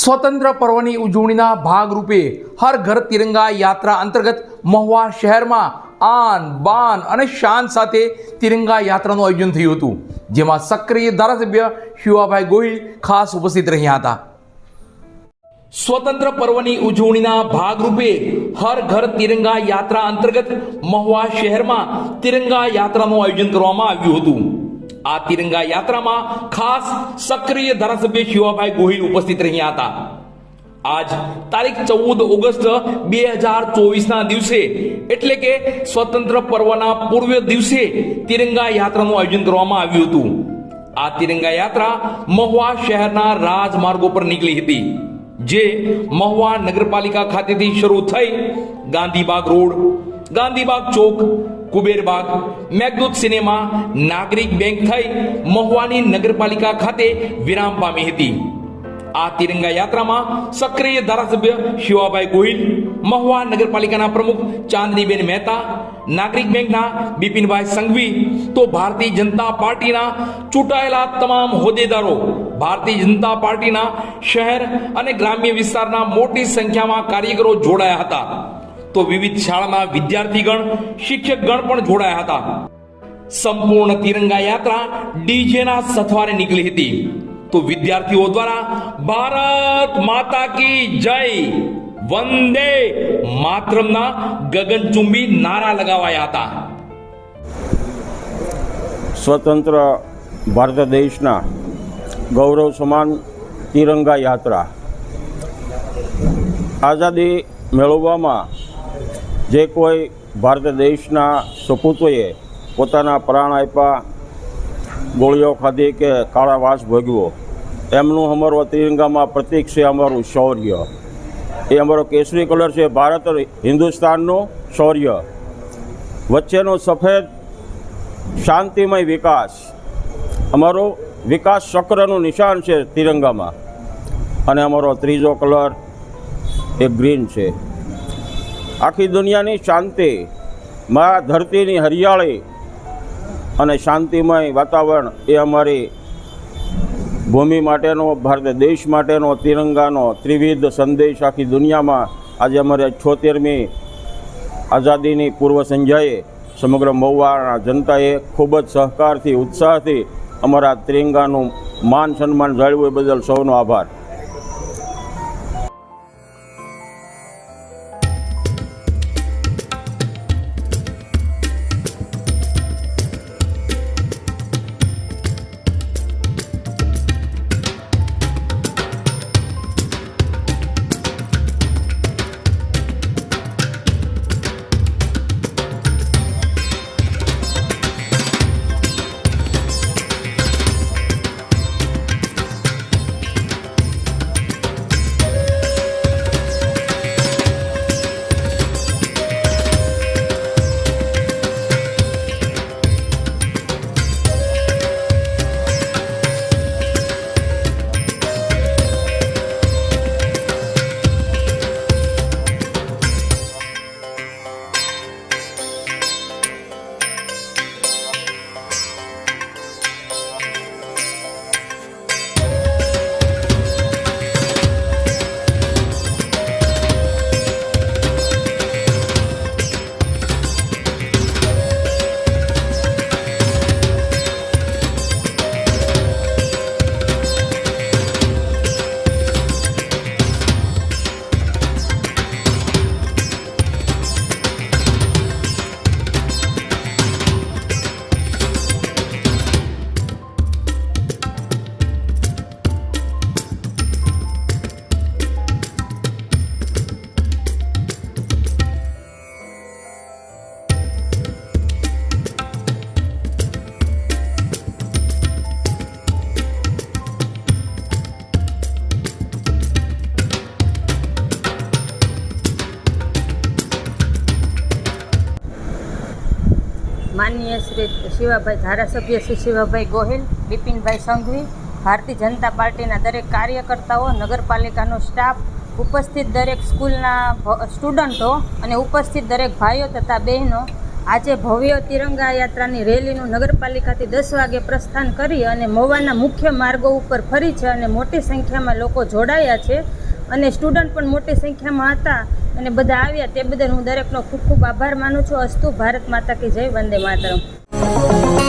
સ્વતંત્ર પર્વની ઉજવણીના ભાગરૂપે હર ઘર તિરંગા યાત્રા અંતર્ગત મહુવા શહેરમાં આન બાન અને શાન સાથે તિરંગા યાત્રાનું આયોજન થયું હતું, જેમાં સક્રિય ધારાસભ્ય શિવાભાઈ ગોહિલ ખાસ ઉપસ્થિત રહ્યા હતા. સ્વતંત્ર પર્વની ઉજવણીના ભાગરૂપે હર ઘર તિરંગા યાત્રા અંતર્ગત મહુવા શહેરમાં તિરંગા યાત્રાનું આયોજન કરવામાં આવ્યું હતું. આ તિરંગા યાત્રામાં ખાસ સક્રિય ધારાસભ્ય શિવાભાઈ ગોહિલ ઉપસ્થિત રહ્યા હતા. આજ તારીખ 14 ઓગસ્ટ 2024ના દિવસે એટલે કે સ્વતંત્ર પર્વના પૂર્વ દિવસે તિરંગા યાત્રાનું આયોજન કરવામાં આવ્યું હતું. આ તિરંગા યાત્રા મહુવા શહેરના રાજમાર્ગો પર નીકળી હતી, જે મહુવા નગરપાલિકા ખાતેથી શરૂ થઈ ગાંધીબાગ રોડ, ગાંધીબાગ ચોક, કુબેરબાગ, મેઘદૂત સિનેમા, નાગરિક બેંક થઈ મહુવાની નગરપાલિકા ખાતે વિરામ પામી હતી. આ તિરંગા યાત્રામાં સક્રિય ધારાસભ્ય શિવાભાઈ ગોહિલ, મહુવા નગરપાલિકાના પ્રમુખ ચાંદનીબેન મહેતા, નાગરિક બેંકના બિપિનભાઈ સંઘવી, તો ભારતીય જનતા પાર્ટીના ચૂંટાયેલા તમામ હોદ્દેદારો, ભારતીય જનતા પાર્ટીના શહેર અને ગ્રામ્ય વિસ્તારના મોટી સંખ્યામાં કાર્યકરો જોડાયા હતા. તો વિવિધ શાળાના વિદ્યાર્થીગણ, શિક્ષકગણ પણ જોડાયા હતા. સંપૂર્ણ તિરંગા યાત્રા ડીજેના સથવારે નીકળી હતી. તો વિદ્યાર્થીઓ દ્વારા ભારત માતા કી જય, વંદે માતરમના ગગનચુંબી નારા લગાવાયા હતા. સ્વતંત્ર ભારત દેશના ગૌરવ સમાન તિરંગા યાત્રા આઝાદી મેળવવામાં જે કોઈ ભારત દેશના સપૂતોએ પોતાના પ્રાણ આપ્યા, ગોળીઓ ખાધી કે કાળાવાસ ભોગવ્યો, એમનું અમારો તિરંગામાં પ્રતીક છે અમારું શૌર્ય. એ અમારો કેસરી કલર છે, ભારત હિન્દુસ્તાનનું શૌર્ય. વચ્ચેનો સફેદ શાંતિમય વિકાસ, અમારો વિકાસ ચક્રનું નિશાન છે તિરંગામાં. અને અમારો ત્રીજો કલર એ ગ્રીન છે. આખી દુનિયાની શાંતિ, મા ધરતીની હરિયાળી અને શાંતિમય વાતાવરણ એ અમારી ભૂમિ માટેનો, ભારત દેશ માટેનો તિરંગાનો ત્રિવિધ સંદેશ આખી દુનિયામાં આજે અમારે 76મી આઝાદીની પૂર્વ સંધ્યાએ સમગ્ર મહુવાના જનતાએ ખૂબ જ સહકારથી, ઉત્સાહથી અમારા તિરંગાનું માન સન્માન જાળવ્યું એ બદલ સૌનો આભાર. માનનીય શ્રી શિવાભાઈ ધારાસભ્ય શ્રી શિવાભાઈ ગોહિલ, બિપિનભાઈ સંઘવી, ભારતીય જનતા પાર્ટીના દરેક કાર્યકર્તાઓ, નગરપાલિકાનો સ્ટાફ, ઉપસ્થિત દરેક સ્કૂલના સ્ટુડન્ટો અને ઉપસ્થિત દરેક ભાઈઓ તથા બહેનો, આજે ભવ્ય તિરંગા યાત્રાની રેલીનું નગરપાલિકાથી 10 વાગે પ્રસ્થાન કરી અને મહુવાના મુખ્ય માર્ગો ઉપર ફરી છે અને મોટી સંખ્યામાં લોકો જોડાયા છે અને સ્ટુડન્ટ પણ મોટી સંખ્યામાં હતા અને બધા આવ્યા. તે બદલ હું દરેકનો ખૂબ ખૂબ આભાર માનું છું. અસ્તુ ભારત માતા કી જય. વંદે માતરમ.